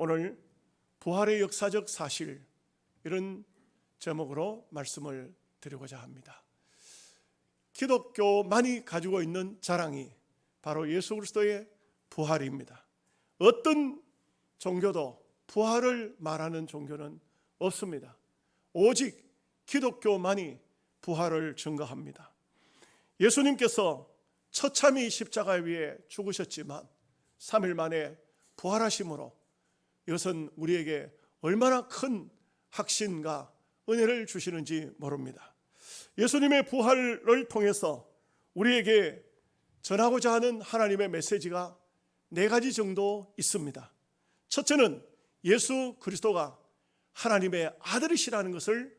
오늘 부활의 역사적 사실, 이런 제목으로 말씀을 드리고자 합니다. 기독교만이 가지고 있는 자랑이 바로 예수 그리스도의 부활입니다. 어떤 종교도 부활을 말하는 종교는 없습니다. 오직 기독교만이 부활을 증거합니다. 예수님께서 처참히 십자가 위에 죽으셨지만 3일 만에 부활하심으로 이것은 우리에게 얼마나 큰 확신과 은혜를 주시는지 모릅니다. 예수님의 부활을 통해서 우리에게 전하고자 하는 하나님의 메시지가 4가지 정도 있습니다. 첫째는 예수 그리스도가 하나님의 아들이시라는 것을,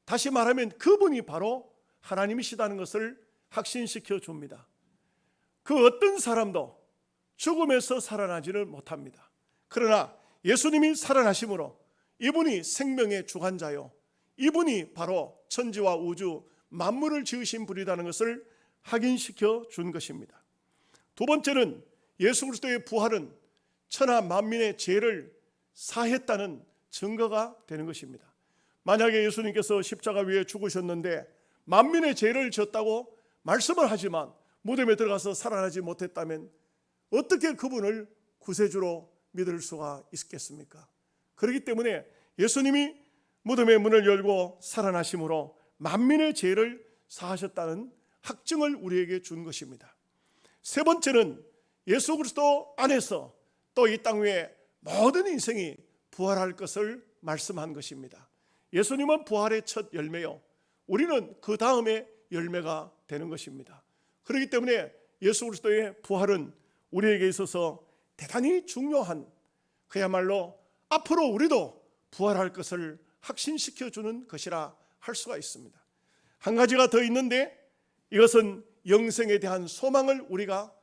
다시 말하면 그분이 바로 하나님이시다는 것을 확신시켜 줍니다. 그 어떤 사람도 죽음에서 살아나지를 못합니다. 그러나 예수님이 살아나심으로 이분이 생명의 주관자요, 이분이 바로 천지와 우주 만물을 지으신 분이라는 것을 확인시켜 준 것입니다. 두 번째는 예수 그리스도의 부활은 천하 만민의 죄를 사했다는 증거가 되는 것입니다. 만약에 예수님께서 십자가 위에 죽으셨는데 만민의 죄를 졌다고 말씀을 하지만 무덤에 들어가서 살아나지 못했다면 어떻게 그분을 구세주로 믿을 수가 있겠습니까? 그렇기 때문에 예수님이 무덤의 문을 열고 살아나심으로 만민의 죄를 사하셨다는 확증을 우리에게 준 것입니다. 세 번째는 예수 그리스도 안에서 또 이 땅 위에 모든 인생이 부활할 것을 말씀한 것입니다. 예수님은 부활의 첫 열매요, 우리는 그 다음에 열매가 되는 것입니다. 그렇기 때문에 예수 그리스도의 부활은 우리에게 있어서 대단히 중요한, 그야말로 앞으로 우리도 부활할 것을 확신시켜주는 것이라 할 수가 있습니다. 한 가지가 더 있는데, 이것은 영생에 대한 소망을 우리가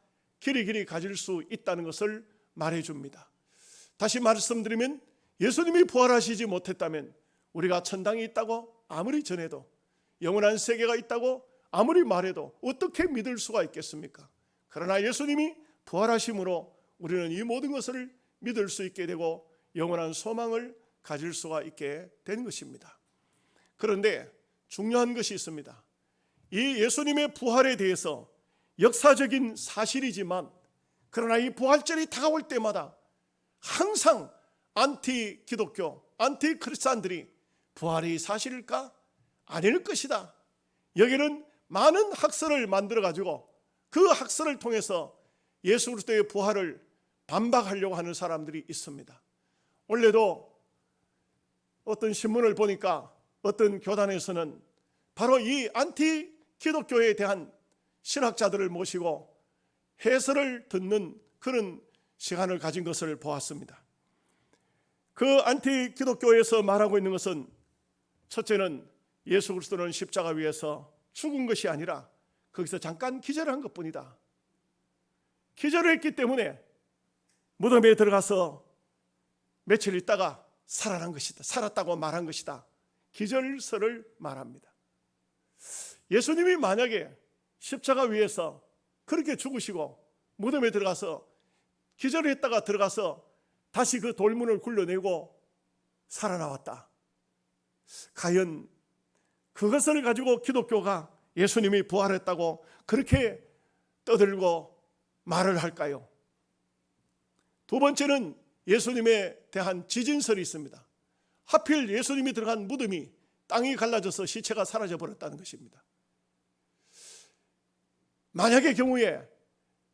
길이길이 가질 수 있다는 것을 말해줍니다. 다시 말씀드리면 예수님이 부활하시지 못했다면 우리가 천당이 있다고 아무리 전해도, 영원한 세계가 있다고 아무리 말해도 어떻게 믿을 수가 있겠습니까? 그러나 예수님이 부활하심으로 우리는 이 모든 것을 믿을 수 있게 되고 영원한 소망을 가질 수가 있게 된 것입니다. 그런데 중요한 것이 있습니다. 이 예수님의 부활에 대해서 역사적인 사실이지만, 그러나 이 부활절이 다가올 때마다 항상 안티 기독교, 안티 크리스찬들이 부활이 사실일까? 아닐 것이다, 여기는 많은 학설을 만들어 가지고 그 학설을 통해서 예수 그리스도의 부활을 반박하려고 하는 사람들이 있습니다. 원래도 어떤 신문을 보니까 어떤 교단에서는 바로 이 안티 기독교에 대한 신학자들을 모시고 해설을 듣는 그런 시간을 가진 것을 보았습니다. 그 안티 기독교에서 말하고 있는 것은, 첫째는 예수 그리스도는 십자가 위에서 죽은 것이 아니라 거기서 잠깐 기절한 것뿐이다. 기절을 했기 때문에 무덤에 들어가서 며칠 있다가 살아난 것이다, 살았다고 말한 것이다, 기절설을 말합니다. 예수님이 만약에 십자가 위에서 그렇게 죽으시고 무덤에 들어가서 기절을 했다가 들어가서 다시 그 돌문을 굴려내고 살아나왔다, 과연 그것을 가지고 기독교가 예수님이 부활했다고 그렇게 떠들고 말을 할까요? 두 번째는 예수님에 대한 지진설이 있습니다. 하필 예수님이 들어간 무덤이 땅이 갈라져서 시체가 사라져 버렸다는 것입니다. 만약의 경우에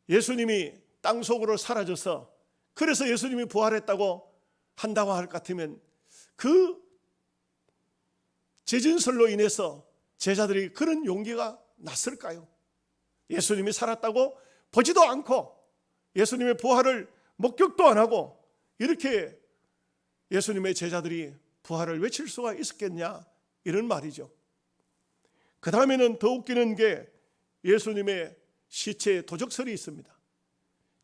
예수님이 땅 속으로 사라져서 그래서 예수님이 부활했다고 한다고 할 것 같으면 그 지진설로 인해서 제자들이 그런 용기가 났을까요? 예수님이 살았다고 보지도 않고 예수님의 부활을 목격도 안 하고 이렇게 예수님의 제자들이 부활을 외칠 수가 있었겠냐, 이런 말이죠. 그 다음에는 더 웃기는 게 예수님의 시체에 도적설이 있습니다.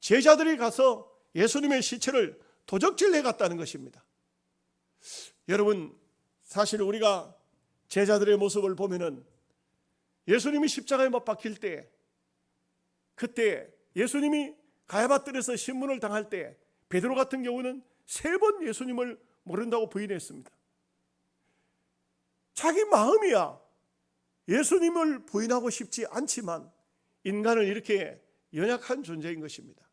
제자들이 가서 예수님의 시체를 도적질해 갔다는 것입니다. 여러분, 사실 우리가 제자들의 모습을 보면은 예수님이 십자가에 못 박힐 때, 그때 예수님이 가야바뜰에서 신문을 당할 때 베드로 같은 경우는 3번 예수님을 모른다고 부인했습니다. 자기 마음이야 예수님을 부인하고 싶지 않지만 인간은 이렇게 연약한 존재인 것입니다.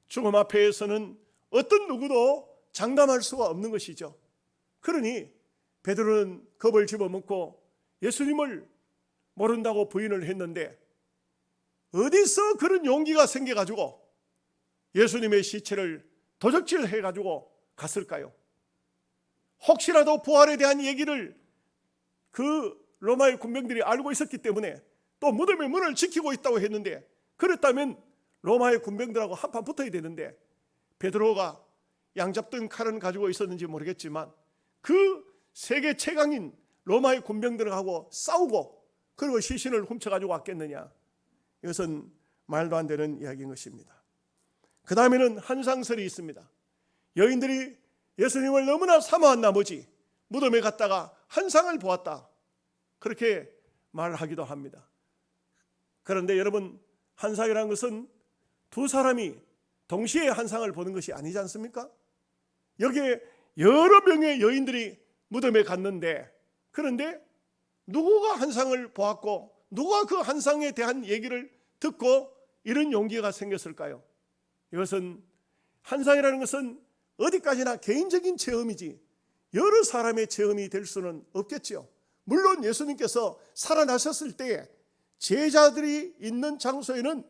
죽음 앞에서는 어떤 누구도 장담할 수가 없는 것이죠. 그러니 베드로는 겁을 집어먹고 예수님을 모른다고 부인을 했는데 어디서 그런 용기가 생겨가지고 예수님의 시체를 도적질해가지고 갔을까요? 혹시라도 부활에 대한 얘기를 그 로마의 군병들이 알고 있었기 때문에 또 무덤의 문을 지키고 있다고 했는데, 그렇다면 로마의 군병들하고 한판 붙어야 되는데 베드로가 양잡던 칼은 가지고 있었는지 모르겠지만 그 세계 최강인 로마의 군병들하고 싸우고 그리고 시신을 훔쳐가지고 왔겠느냐? 이것은 말도 안 되는 이야기인 것입니다. 그 다음에는 한상설이 있습니다. 여인들이 예수님을 너무나 사모한 나머지 무덤에 갔다가 한상을 보았다, 그렇게 말하기도 합니다. 그런데 여러분, 한상이라는 것은 두 사람이 동시에 한상을 보는 것이 아니지 않습니까? 여기에 여러 명의 여인들이 무덤에 갔는데, 그런데 누구가 한상을 보았고 누가 그 한상에 대한 얘기를 듣고 이런 용기가 생겼을까요? 이것은 한상이라는 것은 어디까지나 개인적인 체험이지 여러 사람의 체험이 될 수는 없겠지요. 물론 예수님께서 살아나셨을 때 제자들이 있는 장소에는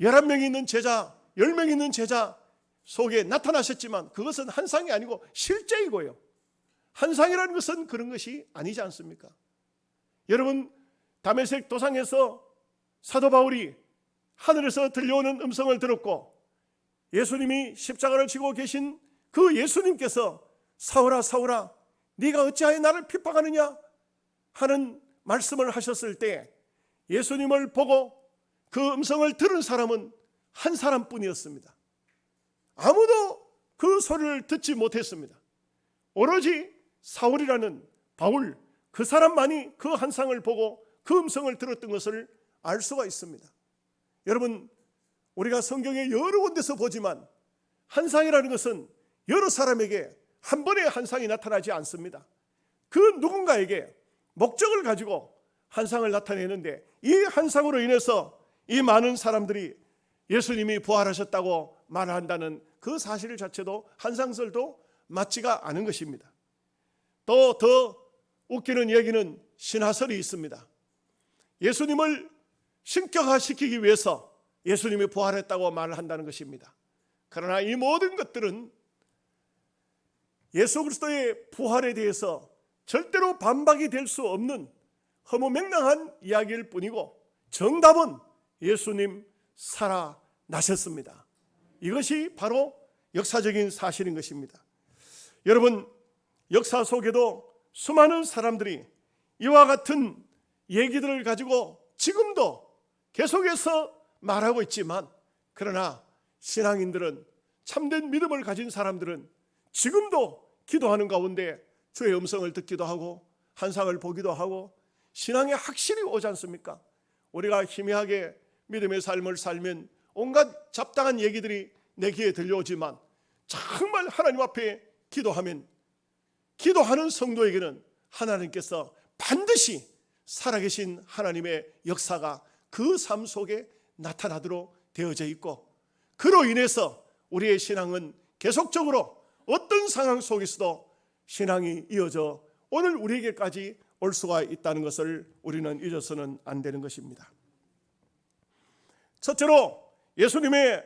11명이 있는 제자, 10명이 있는 제자 속에 나타나셨지만 그것은 한상이 아니고 실제이고요. 한상이라는 것은 그런 것이 아니지 않습니까? 여러분, 다메섹 도상에서 사도 바울이 하늘에서 들려오는 음성을 들었고 예수님이 십자가를 지고 계신 그 예수님께서 사울아 사울아 네가 어찌하여 나를 핍박하느냐 하는 말씀을 하셨을 때 예수님을 보고 그 음성을 들은 사람은 한 사람뿐이었습니다. 아무도 그 소리를 듣지 못했습니다. 오로지 사울이라는 바울, 그 사람만이 그 한상을 보고 그 음성을 들었던 것을 알 수가 있습니다. 여러분, 우리가 성경에 여러 군데서 보지만 한상이라는 것은 여러 사람에게 한 번에 한상이 나타나지 않습니다. 그 누군가에게 목적을 가지고 한상을 나타내는데 이 한상으로 인해서 이 많은 사람들이 예수님이 부활하셨다고 말한다는 그 사실 자체도 한상설도 맞지가 않은 것입니다. 또 더 웃기는 얘기는 신화설이 있습니다. 예수님을 신격화시키기 위해서 예수님이 부활했다고 말을 한다는 것입니다. 그러나 이 모든 것들은 예수 그리스도의 부활에 대해서 절대로 반박이 될 수 없는 허무맹랑한 이야기일 뿐이고 정답은 예수님 살아나셨습니다. 이것이 바로 역사적인 사실인 것입니다. 여러분, 역사 속에도 수많은 사람들이 이와 같은 얘기들을 가지고 지금도 계속해서 말하고 있지만, 그러나 신앙인들은, 참된 믿음을 가진 사람들은 지금도 기도하는 가운데 주의 음성을 듣기도 하고 한상을 보기도 하고 신앙의 확신이 오지 않습니까? 우리가 희미하게 믿음의 삶을 살면 온갖 잡다한 얘기들이 내 귀에 들려오지만 정말 하나님 앞에 기도하면 기도하는 성도에게는 하나님께서 반드시 살아계신 하나님의 역사가 그 삶 속에 나타나도록 되어져 있고, 그로 인해서 우리의 신앙은 계속적으로 어떤 상황 속에서도 신앙이 이어져 오늘 우리에게까지 올 수가 있다는 것을 우리는 잊어서는 안 되는 것입니다. 첫째로 예수님의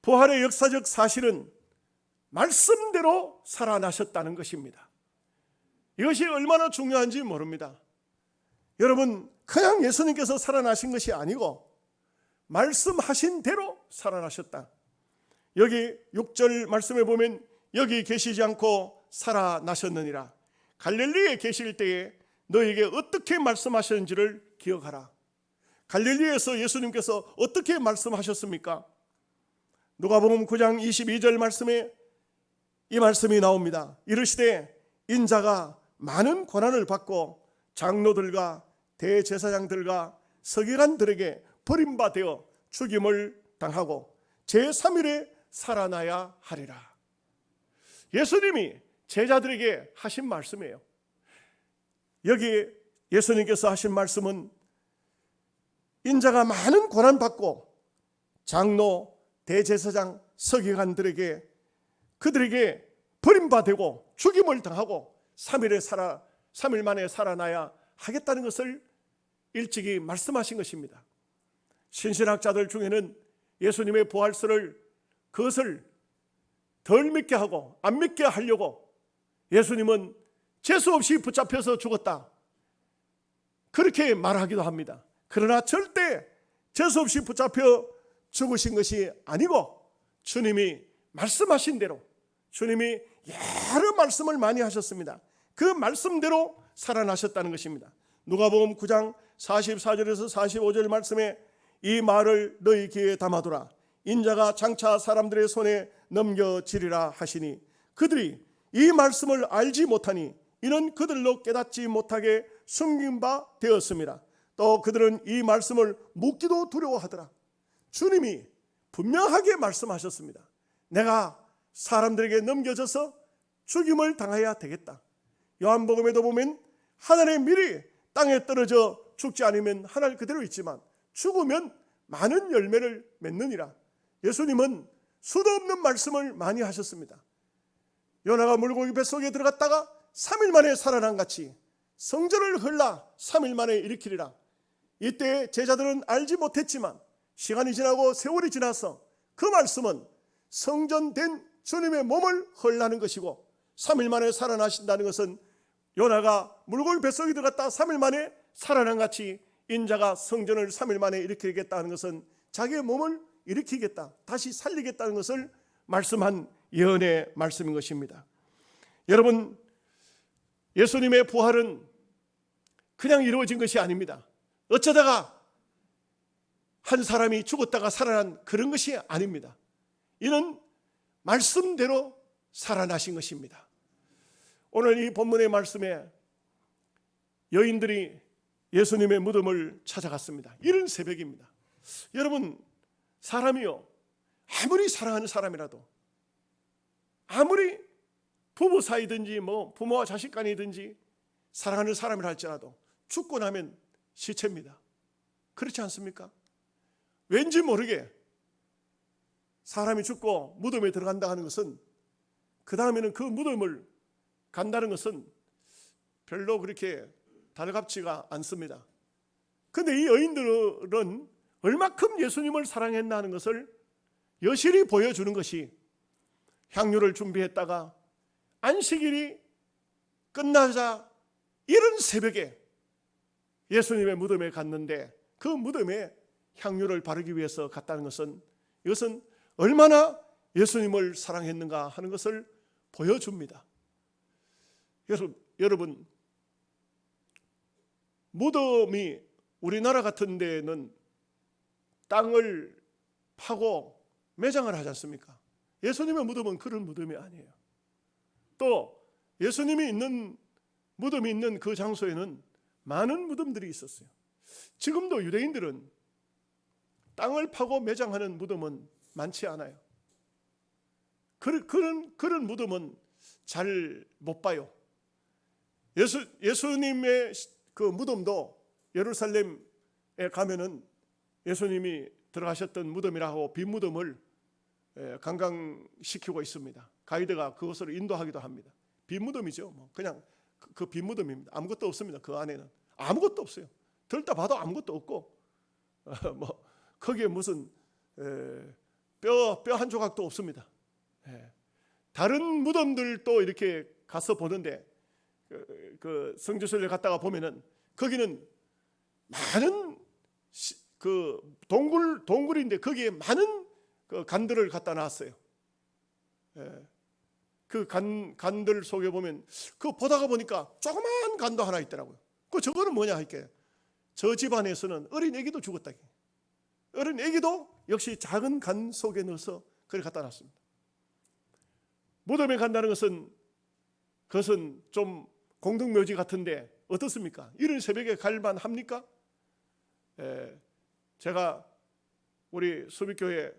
부활의 역사적 사실은 말씀대로 살아나셨다는 것입니다. 이것이 얼마나 중요한지 모릅니다. 여러분, 그냥 예수님께서 살아나신 것이 아니고 말씀하신 대로 살아나셨다. 여기 6절 말씀에 보면 여기 계시지 않고 살아나셨느니라. 갈릴리에 계실 때에 너에게 어떻게 말씀하셨는지를 기억하라. 갈릴리에서 예수님께서 어떻게 말씀하셨습니까? 누가복음 9장 22절 말씀에 이 말씀이 나옵니다. 이르시되 인자가 많은 고난을 받고 장로들과 대제사장들과 서기관들에게 버림받아 죽임을 당하고 제3일에 살아나야 하리라. 예수님이 제자들에게 하신 말씀이에요. 여기 예수님께서 하신 말씀은 인자가 많은 고난받고 장로, 대제사장, 서기관들에게 그들에게 버림받고 죽임을 당하고 3일 만에 살아나야 하겠다는 것을 일찍이 말씀하신 것입니다. 신신학자들 중에는 예수님의 부활설을 그것을 덜 믿게 하고 안 믿게 하려고 예수님은 재수없이 붙잡혀서 죽었다, 그렇게 말하기도 합니다. 그러나 절대 재수없이 붙잡혀 죽으신 것이 아니고 주님이 말씀하신 대로, 주님이 여러 말씀을 많이 하셨습니다. 그 말씀대로 살아나셨다는 것입니다. 누가복음 9장 44절에서 45절 말씀에 이 말을 너희 귀에 담아두라. 인자가 장차 사람들의 손에 넘겨지리라 하시니 그들이 이 말씀을 알지 못하니 이는 그들로 깨닫지 못하게 숨긴 바 되었습니다. 또 그들은 이 말씀을 묻기도 두려워하더라. 주님이 분명하게 말씀하셨습니다. 내가 사람들에게 넘겨져서 죽임을 당해야 되겠다. 요한복음에도 보면 하늘의 밀이 땅에 떨어져 죽지 않으면 하늘 그대로 있지만 죽으면 많은 열매를 맺느니라. 예수님은 수도 없는 말씀을 많이 하셨습니다. 요나가 물고기 뱃속에 들어갔다가 3일 만에 살아난 같이 성전을 헐라 3일 만에 일으키리라. 이때 제자들은 알지 못했지만 시간이 지나고 세월이 지나서 그 말씀은 성전된 주님의 몸을 헐라는 것이고 3일 만에 살아나신다는 것은 요나가 물고기 뱃속에 들어갔다 3일 만에 살아난 같이 인자가 성전을 3일 만에 일으키겠다는 것은 자기의 몸을 일으키겠다, 다시 살리겠다는 것을 말씀한 예언의 말씀인 것입니다. 여러분, 예수님의 부활은 그냥 이루어진 것이 아닙니다. 어쩌다가 한 사람이 죽었다가 살아난 그런 것이 아닙니다. 이는 말씀대로 살아나신 것입니다. 오늘 이 본문의 말씀에 여인들이 예수님의 무덤을 찾아갔습니다. 이른 새벽입니다. 여러분, 사람이요, 아무리 사랑하는 사람이라도, 아무리 부부 사이든지 부모와 자식 간이든지 사랑하는 사람이라 할지라도 죽고 나면 시체입니다. 그렇지 않습니까? 왠지 모르게 사람이 죽고 무덤에 들어간다 하는 것은, 그 다음에는 그 무덤을 간다는 것은 별로 그렇게 달갑지가 않습니다. 그런데 이 여인들은 얼마큼 예수님을 사랑했나 하는 것을 여실히 보여주는 것이, 향유를 준비했다가 안식일이 끝나자 이른 새벽에 예수님의 무덤에 갔는데 그 무덤에 향유를 바르기 위해서 갔다는 것은, 이것은 얼마나 예수님을 사랑했는가 하는 것을 보여줍니다. 여러분, 무덤이 우리나라 같은 데는 땅을 파고 매장을 하지 않습니까? 예수님의 무덤은 그런 무덤이 아니에요. 또 예수님이 있는 무덤이 있는 그 장소에는 많은 무덤들이 있었어요. 지금도 유대인들은 땅을 파고 매장하는 무덤은 많지 않아요. 그런 무덤은 잘 못 봐요. 예수님의 그 무덤도 예루살렘에 가면은 예수님이 들어가셨던 무덤이라고 빈 무덤을 관광시키고 있습니다. 가이드가 그것을 인도하기도 합니다. 빈 무덤이죠. 그냥 그 빈 무덤입니다. 아무것도 없습니다. 그 안에는 아무것도 없어요. 들다 봐도 아무것도 없고, 거기에 무슨 뼈 한 조각도 없습니다. 다른 무덤들도 이렇게 가서 보는데, 그 성지순례 갔다가 보면은 거기는 많은 그 동굴인데 거기에 많은 그 간들을 갖다 놨어요. 그 간들 속에 보면 그 보다가 보니까 조그만 간도 하나 있더라고요. 저거는 뭐냐 할게, 저 집안에서는 어린 애기도 죽었다. 어린 애기도 역시 작은 간 속에 넣어서 그걸 갖다 놨습니다. 무덤에 간다는 것은, 그것은 좀 공동묘지 같은데 어떻습니까? 이른 새벽에 갈만 합니까? 제가 우리 수비교회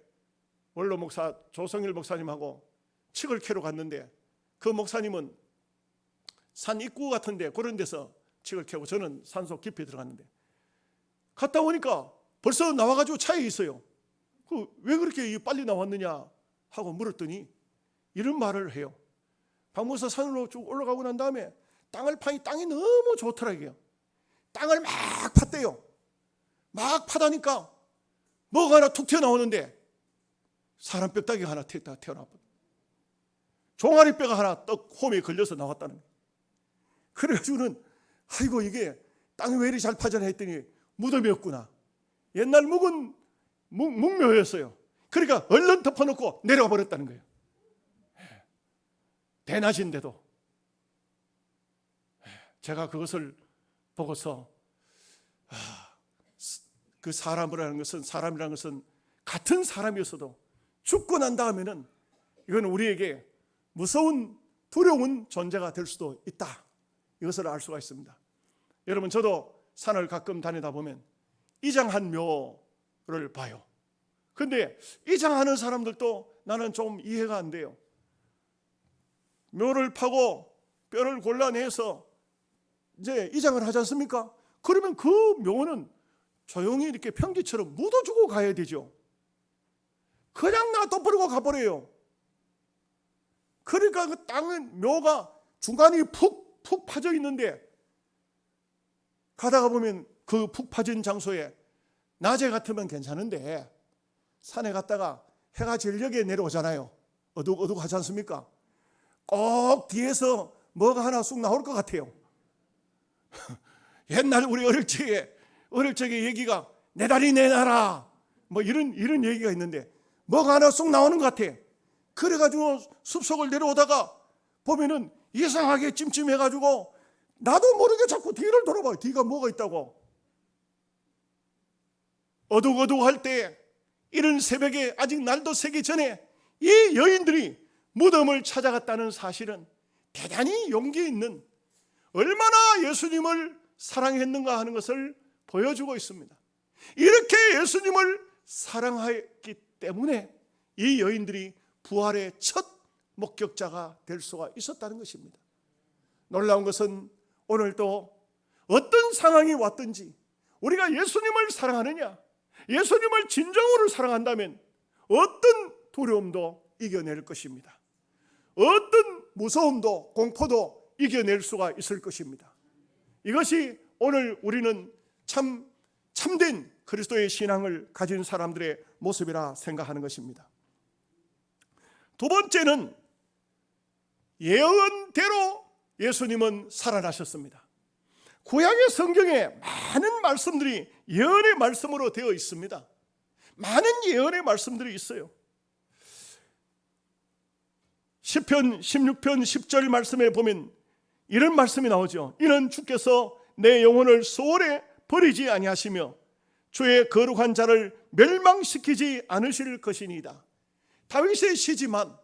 원로 목사 조성일 목사님하고 칡을 캐러 갔는데 그 목사님은 산 입구 같은데 그런 데서 칙을 켜고 저는 산속 깊이 들어갔는데 갔다 오니까 벌써 나와가지고 차에 있어요. 왜 그렇게 빨리 나왔느냐 하고 물었더니 이런 말을 해요. 박목사 산으로 쭉 올라가고 난 다음에 땅을 파니 땅이 너무 좋더라고요. 땅을 막 팠대요. 막 파다니까 뭐가 하나 툭 튀어나오는데 사람 뼈다귀가 하나 튀어나왔거든요. 종아리뼈가 하나 떡 홈에 걸려서 나왔다는 거예요. 그래가지고는 아이고 이게 땅이 왜 이리 잘 파잖아 했더니 무덤이었구나. 옛날 묵은 묵묘였어요. 그러니까 얼른 덮어놓고 내려와 버렸다는 거예요. 대낮인데도. 제가 그것을 보고서 그 사람이라는 것은 같은 사람이었어도 죽고 난 다음에는 이건 우리에게 무서운 두려운 존재가 될 수도 있다. 이것을 알 수가 있습니다. 여러분 저도 산을 가끔 다니다 보면 이장한 묘를 봐요. 근데 이장하는 사람들도 나는 좀 이해가 안 돼요. 묘를 파고 뼈를 골라내서 이제 이장을 하지 않습니까? 그러면 그 묘는 조용히 이렇게 평지처럼 묻어주고 가야 되죠. 그냥 놔둬버리고 가버려요. 그러니까 그 땅은 묘가 중간이 푹 파져 있는데 가다가 보면 그 푹 파진 장소에 낮에 같으면 괜찮은데 산에 갔다가 해가 전력에 내려오잖아요. 어둑어둑하지 않습니까? 꼭 뒤에서 뭐가 하나 쑥 나올 것 같아요. 옛날 우리 어릴 적에 얘기가 내 다리 내놔라 뭐 이런 얘기가 있는데 뭐가 하나 쑥 나오는 것 같아. 그래가지고 숲속을 내려오다가 보면은 이상하게 찜찜해가지고 나도 모르게 자꾸 뒤를 돌아봐요. 뒤가 뭐가 있다고. 어둑어둑할 때 이른 새벽에 아직 날도 새기 전에 이 여인들이 무덤을 찾아갔다는 사실은 대단히 용기 있는, 얼마나 예수님을 사랑했는가 하는 것을 보여주고 있습니다. 이렇게 예수님을 사랑했기 때문에 이 여인들이 부활의 첫 목격자가 될 수가 있었다는 것입니다. 놀라운 것은 오늘도 어떤 상황이 왔든지 우리가 예수님을 사랑하느냐, 예수님을 진정으로 사랑한다면 어떤 두려움도 이겨낼 것입니다. 어떤 무서움도 공포도 이겨낼 수가 있을 것입니다. 이것이 오늘 우리는 참된 그리스도의 신앙을 가진 사람들의 모습이라 생각하는 것입니다. 두 번째는 예언대로 예수님은 살아나셨습니다. 구약의 성경에 많은 말씀들이 예언의 말씀으로 되어 있습니다. 많은 예언의 말씀들이 있어요. 시편 16편 10절 말씀에 보면 이런 말씀이 나오죠. 이는 주께서 내 영혼을 소홀에 버리지 아니하시며 주의 거룩한 자를 멸망시키지 않으실 것이니이다. 다윗의 시지만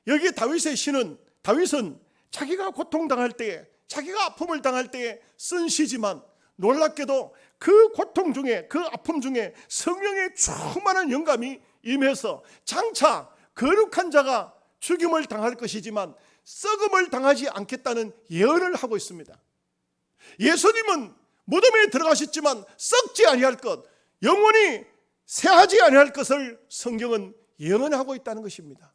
여기 다윗의 시는, 다윗은 자기가 고통당할 때, 자기가 아픔을 당할 때 쓴 시지만 놀랍게도 그 고통 중에, 그 아픔 중에 성령의 충만한 영감이 임해서 장차 거룩한 자가 죽임을 당할 것이지만 썩음을 당하지 않겠다는 예언을 하고 있습니다. 예수님은 무덤에 들어가셨지만 썩지 아니할 것, 영원히 쇠하지 아니할 것을 성경은 예언하고 있다는 것입니다.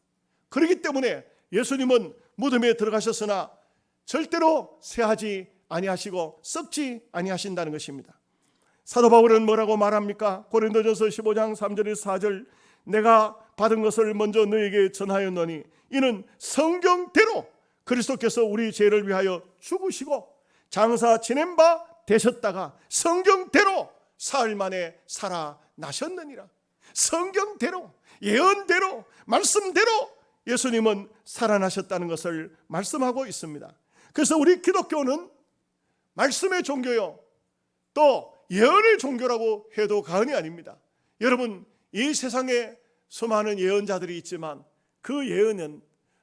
그렇기 때문에 예수님은 무덤에 들어가셨으나 절대로 쇠하지 아니하시고 썩지 아니하신다는 것입니다. 사도 바울은 뭐라고 말합니까? 고린도전서 15장 3절에서 4절, 내가 받은 것을 먼저 너에게 전하였노니 이는 성경대로 그리스도께서 우리 죄를 위하여 죽으시고 장사 지낸 바 되셨다가 성경대로 사흘 만에 살아나셨느니라. 성경대로, 예언대로, 말씀대로 예수님은 살아나셨다는 것을 말씀하고 있습니다. 그래서 우리 기독교는 말씀의 종교요, 또 예언의 종교라고 해도 과언이 아닙니다. 여러분, 이 세상에 수많은 예언자들이 있지만 그 예언은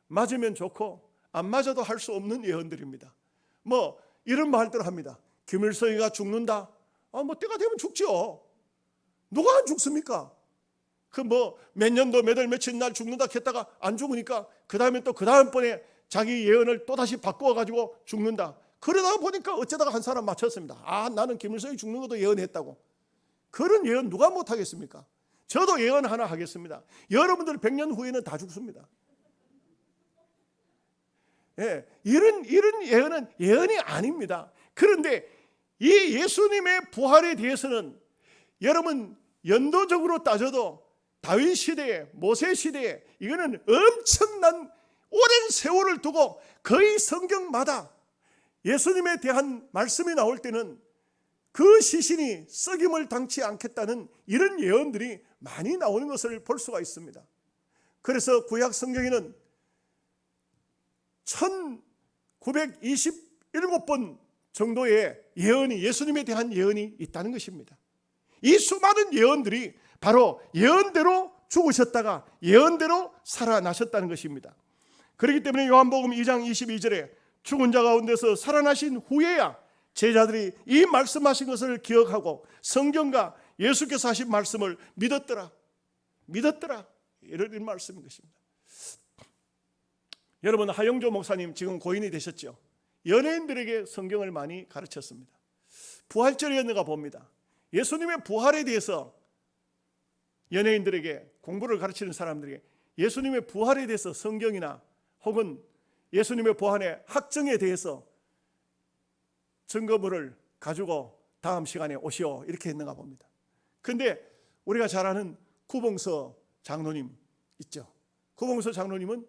맞으면 좋고 안 맞아도 할 수 없는 예언들입니다. 뭐 이런 말들 합니다. 김일성이가 죽는다. 뭐 때가 되면 죽죠. 누가 안 죽습니까? 그 뭐 몇 년도 몇 월 며칠 날 죽는다 했다가 안 죽으니까 그 다음에 또 그 다음번에 자기 예언을 또다시 바꿔가지고 죽는다. 그러다가 보니까 어쩌다가 한 사람 맞췄습니다. 나는 김일성이 죽는 것도 예언했다고. 그런 예언 누가 못하겠습니까? 저도 예언 하나 하겠습니다. 여러분들 100년 후에는 다 죽습니다. 예, 이런 예언은 예언이 아닙니다. 그런데 이 예수님의 부활에 대해서는 여러분 연도적으로 따져도 다윗 시대에, 모세 시대에 이거는 엄청난 오랜 세월을 두고 거의 성경마다 예수님에 대한 말씀이 나올 때는 그 시신이 썩임을 당치 않겠다는 이런 예언들이 많이 나오는 것을 볼 수가 있습니다. 그래서 구약 성경에는 1927번 정도의 예언이, 예수님에 대한 예언이 있다는 것입니다. 이 수많은 예언들이 바로 예언대로 죽으셨다가 예언대로 살아나셨다는 것입니다. 그렇기 때문에 요한복음 2장 22절에 죽은 자 가운데서 살아나신 후에야 제자들이 이 말씀하신 것을 기억하고 성경과 예수께서 하신 말씀을 믿었더라 이런 말씀인 것입니다. 여러분, 하영조 목사님 지금 고인이 되셨죠. 연예인들에게 성경을 많이 가르쳤습니다. 부활절이었는가 봅니다. 예수님의 부활에 대해서 연예인들에게, 공부를 가르치는 사람들에게 예수님의 부활에 대해서 성경이나 혹은 예수님의 부활의 학정에 대해서 증거물을 가지고 다음 시간에 오시오 이렇게 했는가 봅니다. 그런데 우리가 잘 아는 구봉서 장로님 있죠. 구봉서 장로님은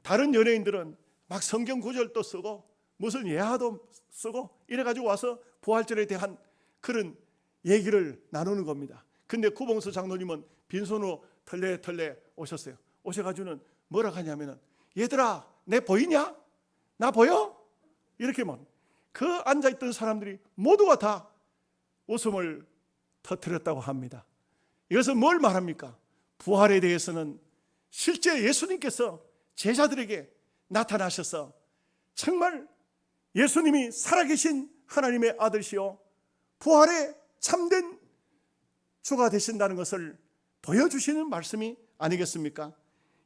다른 연예인들은 막 성경 구절도 쓰고 무슨 예화도 쓰고 이래가지고 와서 부활절에 대한 그런 얘기를 나누는 겁니다. 근데 구봉서 장로님은 빈손으로 털레털레 오셨어요. 오셔가지고는 뭐라 하냐면은, 얘들아 내 보이냐? 나 보여? 이렇게 그 앉아있던 사람들이 모두가 다 웃음을 터뜨렸다고 합니다. 이것은 뭘 말합니까? 부활에 대해서는 실제 예수님께서 제자들에게 나타나셔서 정말 예수님이 살아계신 하나님의 아들이시오 부활의 참된 주가 되신다는 것을 보여주시는 말씀이 아니겠습니까?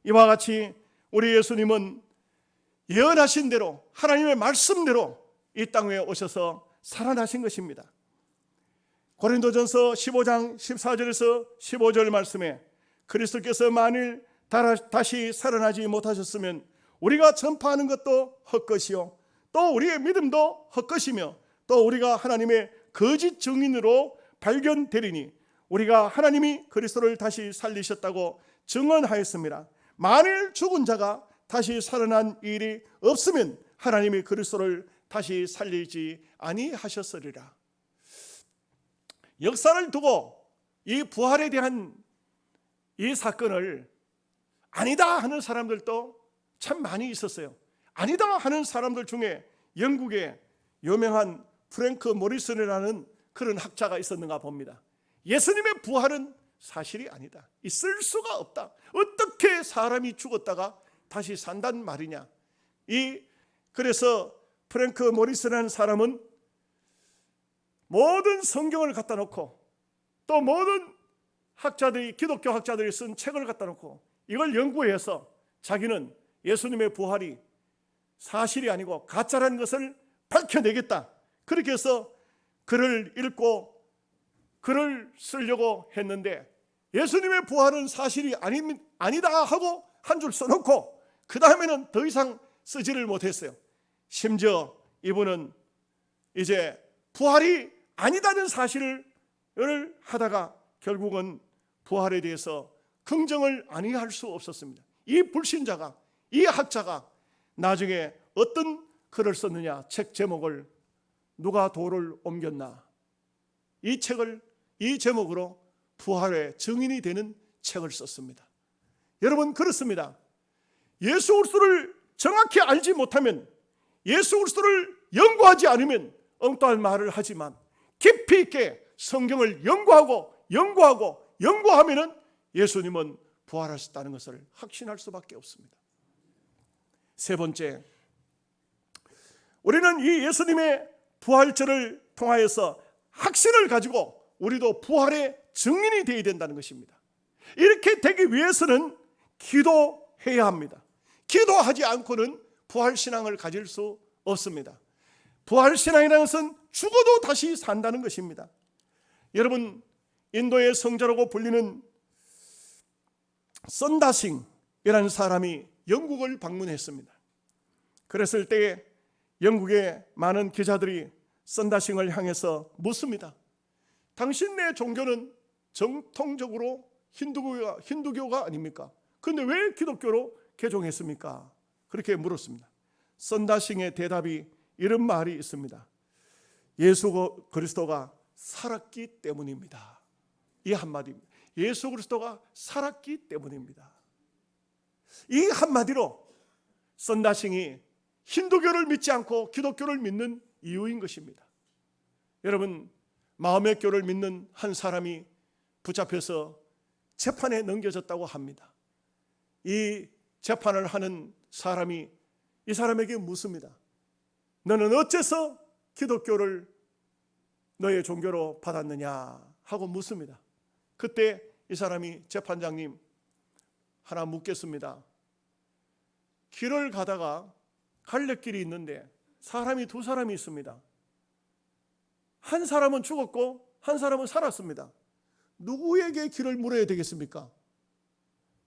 이와 같이 우리 예수님은 예언하신 대로 하나님의 말씀대로 이 땅에 오셔서 살아나신 것입니다. 고린도전서 15장 14절에서 15절 말씀에 그리스도께서 만일 다시 살아나지 못하셨으면 우리가 전파하는 것도 헛것이요 또 우리의 믿음도 헛것이며 또 우리가 하나님의 거짓 증인으로 발견되리니 우리가 하나님이 그리스도를 다시 살리셨다고 증언하였습니다. 만일 죽은 자가 다시 살아난 일이 없으면 하나님이 그리스도를 다시 살리지 아니하셨으리라. 역사를 두고 이 부활에 대한 이 사건을 아니다 하는 사람들도 참 많이 있었어요. 아니다 하는 사람들 중에 영국의 유명한 프랭크 모리슨이라는 그런 학자가 있었는가 봅니다. 예수님의 부활은 사실이 아니다. 있을 수가 없다. 어떻게 사람이 죽었다가 다시 산단 말이냐. 그래서 프랭크 모리슨이라는 사람은 모든 성경을 갖다 놓고 또 모든 학자들이, 기독교 학자들이 쓴 책을 갖다 놓고 이걸 연구해서 자기는 예수님의 부활이 사실이 아니고 가짜라는 것을 밝혀내겠다. 그렇게 해서 글을 읽고 글을 쓰려고 했는데 예수님의 부활은 사실이 아니다 하고 한 줄 써놓고 그 다음에는 더 이상 쓰지를 못했어요. 심지어 이분은 이제 부활이 아니다는 사실을 하다가 결국은 부활에 대해서 긍정을 아니할 수 없었습니다. 이 불신자가, 이 학자가 나중에 어떤 글을 썼느냐. 책 제목을 누가 돌을 옮겼나. 이 책을 이 제목으로 부활의 증인이 되는 책을 썼습니다. 여러분, 그렇습니다. 예수 그리스도를 정확히 알지 못하면, 예수 그리스도를 연구하지 않으면 엉뚱한 말을 하지만 깊이 있게 성경을 연구하면은 예수님은 부활하셨다는 것을 확신할 수밖에 없습니다. 세 번째, 우리는 이 예수님의 부활절을 통하여서 확신을 가지고 우리도 부활의 증인이 되어야 된다는 것입니다. 이렇게 되기 위해서는 기도해야 합니다. 기도하지 않고는 부활신앙을 가질 수 없습니다. 부활신앙이라는 것은 죽어도 다시 산다는 것입니다. 여러분, 인도의 성자라고 불리는 썬다싱이라는 사람이 영국을 방문했습니다. 그랬을 때 영국의 많은 기자들이 썬다싱을 향해서 묻습니다. 당신네 종교는 정통적으로 힌두교가 아닙니까? 그런데 왜 기독교로 개종했습니까? 그렇게 물었습니다. 썬다싱의 대답이 이런 말이 있습니다. 예수 그리스도가 살았기 때문입니다. 이 한마디입니다. 예수 그리스도가 살았기 때문입니다. 이 한마디로 썬다싱이 힌두교를 믿지 않고 기독교를 믿는 이유인 것입니다. 여러분, 마호메 교를 믿는 한 사람이 붙잡혀서 재판에 넘겨졌다고 합니다. 이 재판을 하는 사람이 이 사람에게 묻습니다. 너는 어째서 기독교를 너의 종교로 받았느냐 하고 묻습니다. 그때 이 사람이 재판장님, 하나 묻겠습니다. 길을 가다가 갈래길이 있는데 사람이 두 사람이 있습니다. 한 사람은 죽었고 한 사람은 살았습니다. 누구에게 길을 물어야 되겠습니까?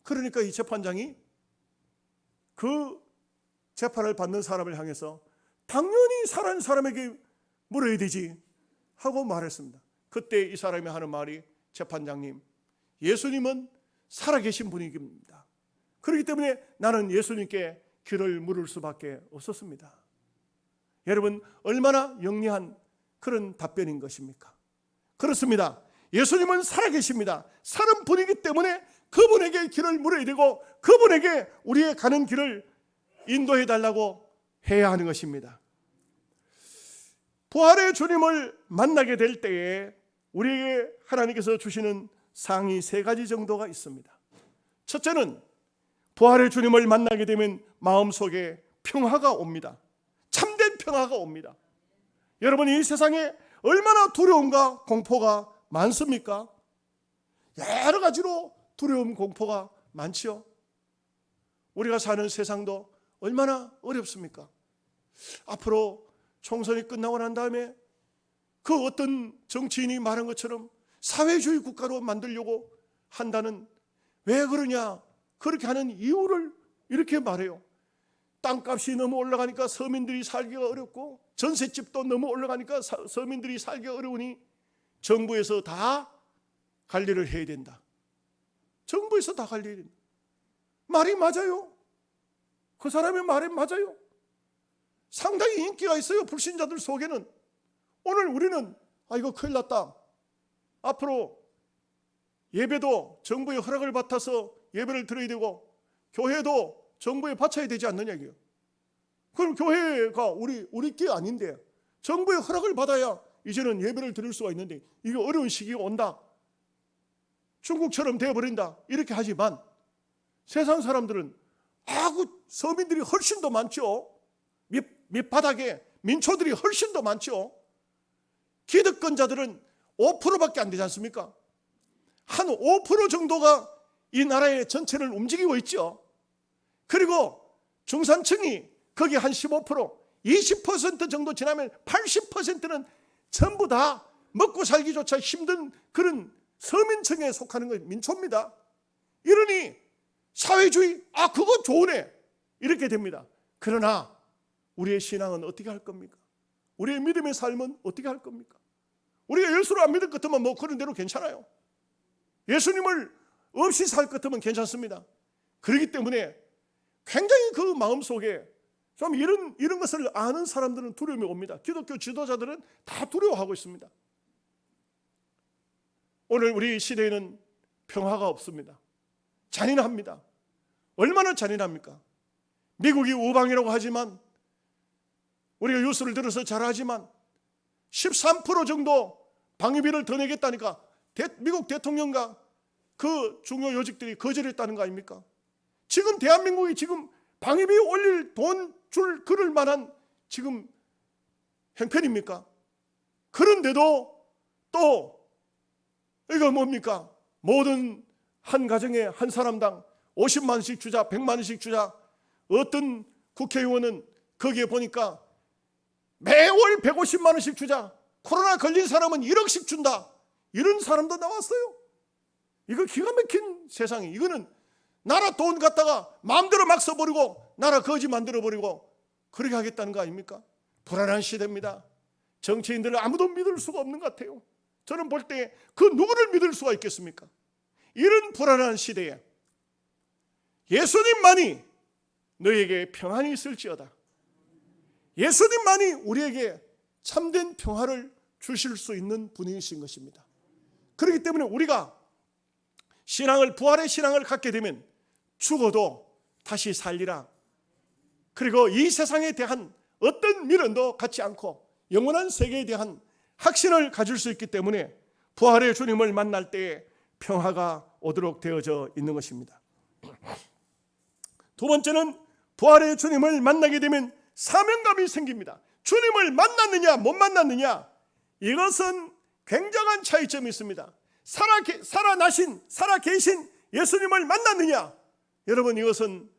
그러니까 이 재판장이 그 재판을 받는 사람을 향해서 당연히 살아있는 사람에게 물어야 되지 하고 말했습니다. 그때 이 사람이 하는 말이, 재판장님, 예수님은 살아계신 분입니다. 그렇기 때문에 나는 예수님께 길을 물을 수밖에 없었습니다. 여러분, 얼마나 영리한 그런 답변인 것입니까? 그렇습니다. 예수님은 살아계십니다. 사는 분이기 때문에 그분에게 길을 물어야 되고 그분에게 우리의 가는 길을 인도해 달라고 해야 하는 것입니다. 부활의 주님을 만나게 될 때에 우리에게 하나님께서 주시는 상이 세 가지 정도가 있습니다. 첫째는 부활의 주님을 만나게 되면 마음속에 평화가 옵니다. 참된 평화가 옵니다. 여러분, 이 세상에 얼마나 두려움과 공포가 많습니까? 여러 가지로 두려움, 공포가 많지요. 우리가 사는 세상도 얼마나 어렵습니까? 앞으로 총선이 끝나고 난 다음에 그 어떤 정치인이 말한 것처럼 사회주의 국가로 만들려고 한다는, 왜 그러냐, 그렇게 하는 이유를 이렇게 말해요. 땅값이 너무 올라가니까 서민들이 살기가 어렵고 전셋집도 너무 올라가니까 서민들이 살기가 어려우니 정부에서 다 관리를 해야 된다. 정부에서 다 관리해야 된다. 말이 맞아요. 그 사람의 말이 맞아요. 상당히 인기가 있어요. 불신자들 속에는. 오늘 우리는 이거 큰일 났다. 앞으로 예배도 정부의 허락을 받아서 예배를 드려야 되고 교회도 정부에 바쳐야 되지 않느냐 이게요. 그럼 교회가 우리 게 아닌데 정부의 허락을 받아야 이제는 예배를 드릴 수가 있는데 이게 어려운 시기가 온다. 중국처럼 되어버린다. 이렇게 하지만 세상 사람들은 서민들이 훨씬 더 많죠. 밑바닥에 민초들이 훨씬 더 많죠. 기득권자들은 5%밖에 안 되지 않습니까? 한 5% 정도가 이 나라의 전체를 움직이고 있죠. 그리고 중산층이 거기 한 15%, 20% 정도 지나면 80%는 전부 다 먹고 살기조차 힘든 그런 서민층에 속하는 건 민초입니다. 이러니 사회주의, 그거 좋으네, 이렇게 됩니다. 그러나 우리의 신앙은 어떻게 할 겁니까? 우리의 믿음의 삶은 어떻게 할 겁니까? 우리가 예수를 안 믿을 것 같으면 그런 대로 괜찮아요. 예수님을 없이 살 것 같으면 괜찮습니다. 그렇기 때문에 굉장히 그 마음속에 좀 이런 것을 아는 사람들은 두려움이 옵니다. 기독교 지도자들은 다 두려워하고 있습니다. 오늘 우리 시대에는 평화가 없습니다. 잔인합니다. 얼마나 잔인합니까? 미국이 우방이라고 하지만, 우리가 뉴스를 들어서 잘 하지만 13% 정도 방위비를 더 내겠다니까 미국 대통령과 그 중요 요직들이 거절했다는 거 아닙니까? 지금 대한민국이 지금 방위비 올릴 돈 줄 그럴 만한 지금 형편입니까? 그런데도 또 이거 뭡니까? 모든 한 가정에 한 사람당 50만 원씩 주자, 100만 원씩 주자, 어떤 국회의원은 거기에 보니까 매월 150만 원씩 주자, 코로나 걸린 사람은 1억씩 준다, 이런 사람도 나왔어요. 이거 기가 막힌 세상이, 이거는 나라 돈 갖다가 마음대로 막 써버리고 나라 거지 만들어버리고 그렇게 하겠다는 거 아닙니까? 불안한 시대입니다. 정치인들은 아무도 믿을 수가 없는 것 같아요. 저는 볼 때 그 누구를 믿을 수가 있겠습니까? 이런 불안한 시대에 예수님만이 너에게 평안이 있을지어다. 예수님만이 우리에게 참된 평화를 주실 수 있는 분이신 것입니다. 그렇기 때문에 우리가 신앙을, 부활의 신앙을 갖게 되면 죽어도 다시 살리라. 그리고 이 세상에 대한 어떤 미련도 갖지 않고 영원한 세계에 대한 확신을 가질 수 있기 때문에 부활의 주님을 만날 때에 평화가 오도록 되어져 있는 것입니다. 두 번째는 부활의 주님을 만나게 되면 사명감이 생깁니다. 주님을 만났느냐 못 만났느냐, 이것은 굉장한 차이점이 있습니다. 살아 계신 예수님을 만났느냐, 여러분 이것은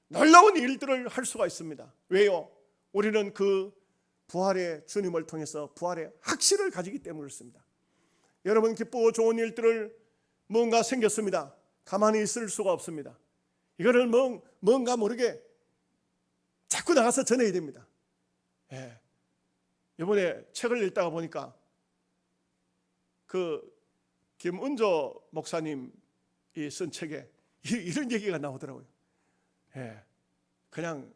놀라운 일들을 할 수가 있습니다. 왜요? 우리는 그 부활의 주님을 통해서 부활의 확신을 가지기 때문에 그렇습니다. 여러분 기쁘고 좋은 일들을 뭔가 생겼습니다. 가만히 있을 수가 없습니다. 이거를 뭔가 모르게 자꾸 나가서 전해야 됩니다. 예. 이번에 책을 읽다가 보니까 그 김은조 목사님이 쓴 책에 이런 얘기가 나오더라고요. 예. 그냥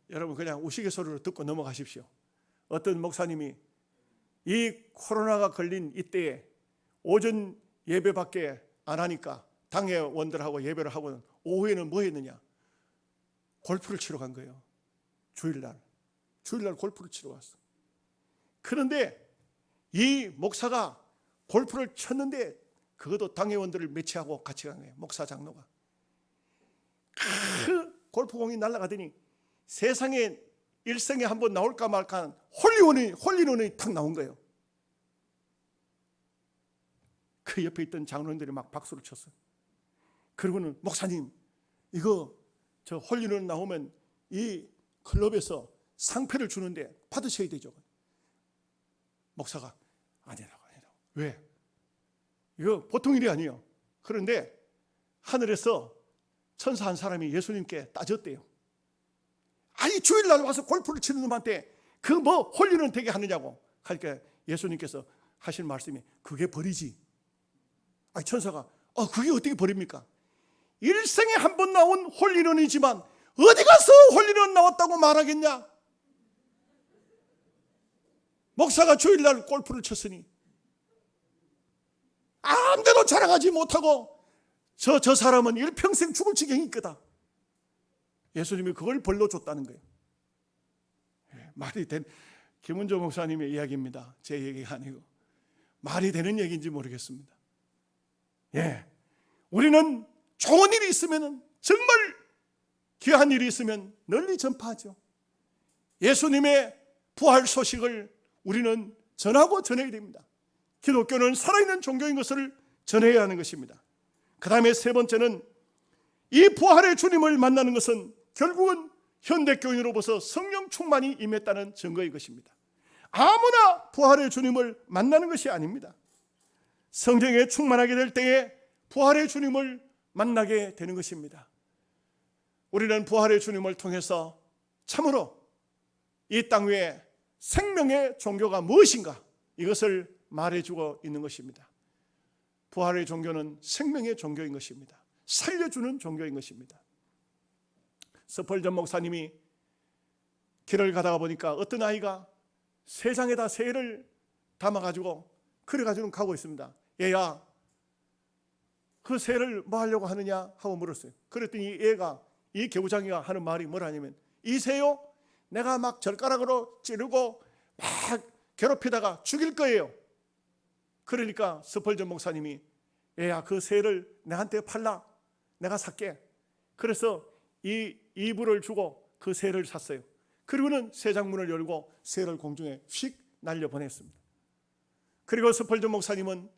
여러분 그냥 우스갯소리로 듣고 넘어가십시오. 어떤 목사님이 이 코로나가 걸린 이때에 오전 예배밖에 안 하니까 당회원들하고 예배를 하고는 오후에는 뭐 했느냐? 골프를 치러 간 거예요. 주일날 골프를 치러 갔어. 그런데 이 목사가 골프를 쳤는데 그것도 당회원들을 매치하고 같이 간 거예요. 목사 장로가. 그 골프공이 날아가더니 세상에 일생에 한번 나올까 말까 한 홀리론이 탁 나온 거예요. 그 옆에 있던 장로님들이 막 박수를 쳤어요. 그리고는 목사님, 이거 저 홀리론 나오면 이 클럽에서 상패를 주는데 받으셔야 되죠. 목사가 아니라고. 왜? 이거 보통 일이 아니에요. 그런데 하늘에서 천사 한 사람이 예수님께 따졌대요. 아니 주일날 와서 골프를 치는 놈한테 그 뭐 홀리론 되게 하느냐고. 그러니까 예수님께서 하신 말씀이 그게 벌이지. 아니 천사가 그게 어떻게 벌입니까? 일생에 한 번 나온 홀리론이지만 어디 가서 홀리론 나왔다고 말하겠냐? 목사가 주일날 골프를 쳤으니 아무데도 자랑하지 못하고 저 사람은 일평생 죽을 지경일 거다. 예수님이 그걸 벌로 줬다는 거예요. 말이 된 김은조 목사님의 이야기입니다. 제 얘기가 아니고 말이 되는 얘기인지 모르겠습니다. 우리는 좋은 일이 있으면, 정말 귀한 일이 있으면 널리 전파하죠. 예수님의 부활 소식을 우리는 전하고 전해야 됩니다. 기독교는 살아있는 종교인 것을 전해야 하는 것입니다. 그 다음에 세 번째는 이 부활의 주님을 만나는 것은 결국은 현대교인으로부터 성령 충만이 임했다는 증거인 것입니다. 아무나 부활의 주님을 만나는 것이 아닙니다. 성령에 충만하게 될 때에 부활의 주님을 만나게 되는 것입니다. 우리는 부활의 주님을 통해서 참으로 이 땅 위에 생명의 종교가 무엇인가, 이것을 말해주고 있는 것입니다. 부활의 종교는 생명의 종교인 것입니다. 살려주는 종교인 것입니다. 스펄전 목사님이 길을 가다가 보니까 어떤 아이가 세 장에다 새를 담아가지고 그래가지고 가고 있습니다. 얘야, 그 새를 뭐 하려고 하느냐 하고 물었어요. 그랬더니 얘가, 이 개구장이가 하는 말이 뭐라냐면, 이 새요, 내가 막 젓가락으로 찌르고 막 괴롭히다가 죽일 거예요. 그러니까 스펄전 목사님이, 얘야, 그 새를 내한테 팔라, 내가 살게. 그래서 이 이불을 주고 그 새를 샀어요. 그리고는 새장문을 열고 새를 공중에 휙 날려보냈습니다. 그리고 스펄전 목사님은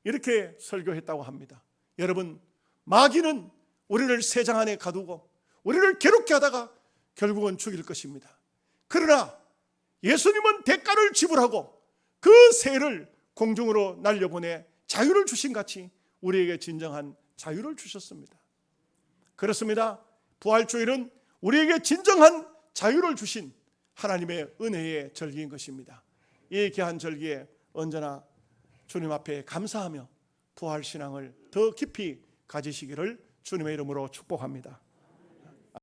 이렇게 설교했다고 합니다. 여러분, 마귀는 우리를 새장 안에 가두고 우리를 괴롭게 하다가 결국은 죽일 것입니다. 그러나 예수님은 대가를 지불하고 그 새를 공중으로 날려보내 자유를 주신 같이 우리에게 진정한 자유를 주셨습니다. 그렇습니다. 부활주일은 우리에게 진정한 자유를 주신 하나님의 은혜의 절기인 것입니다. 이 귀한 절기에 언제나 주님 앞에 감사하며 부활신앙을 더 깊이 가지시기를 주님의 이름으로 축복합니다.